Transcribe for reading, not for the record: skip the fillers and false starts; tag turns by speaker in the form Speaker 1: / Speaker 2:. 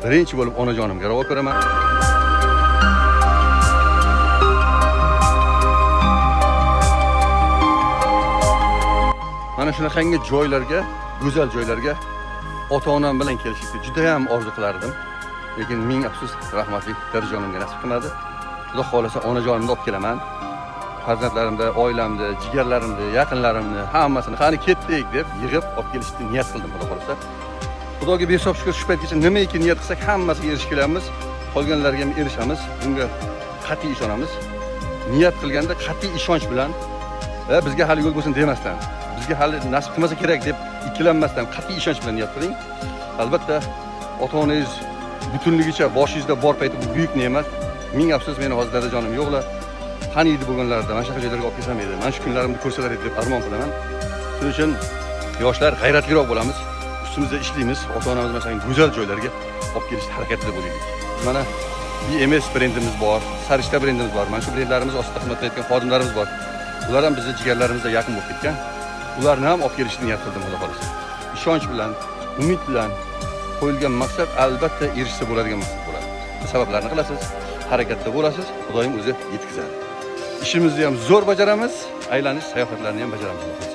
Speaker 1: birinchi bo'lib onajonimga ravo ko'raman. Mana shunaqangi joylarga, go'zal joylarga ota-onam bilan kelishni juda ham orzu qilardim. Lekin ming afsus, rahmatli dadajonimga nasib qilmadi. Xudo xolasa onajonimni olib kelaman. Farzandlarimni, oilamni, jigarlarimni, yaqinlarimni hammasini qani ketdik deb yig'ib olib kelishni niyat qildim, xudo xolasa. Xudoga behisob shukr, shu paytgacha nimaiki niyat qilsak hammasiga erishib kelamiz. Qolganlarga ham erishamiz. Bunga qat'iy ishonamiz. Niyat qilganda qat'iy ishonch bilan bizga hali yo'l bo'lsin demasdan, bizga hali nasib qilmasa kerak deb ikkilanmasdan qat'iy ishonch bilan niyat qiling. Albatta, ota-onangiz butunligicha boshingizda bor payti bu buyuk ne'mat. Ming afsus, meni hozir dadajonim yo'qlar. Qani edi bo'lganlarida mana shunaqa joylarga olib kelsam edi. Mana shu kunlarimni ko'rsalar edi deb armon qilaman. Shuning uchun yoshlar g'ayratliroq bo'lamiz. Ustimizda ishlaymiz. Ota-onamiz masalan go'zal joylarga olib kelishga harakatida bo'laylik. Mana BMS brendimiz bor, Sarishta brendimiz bor. Mana shu brendlarimiz ostida xizmat qilayotgan xodimlarimiz bor. Ular ham bizning jigarlarimizga yaqin bo'lib ketgan. Ularni ham olib kelishni niyat qildim, xudo xolasa. Ishonch bilan, umid bilan qo'yilgan maqsad albatta erishsa bo'ladigan maqsad bo'ladi. Sabablarni qilasiz, harakatda bo'lasiz, Xudoyim o'zi yetkazadi. İşimizni ham zo'r bajaramiz, aylanish sayohatlarini ham bajaramiz.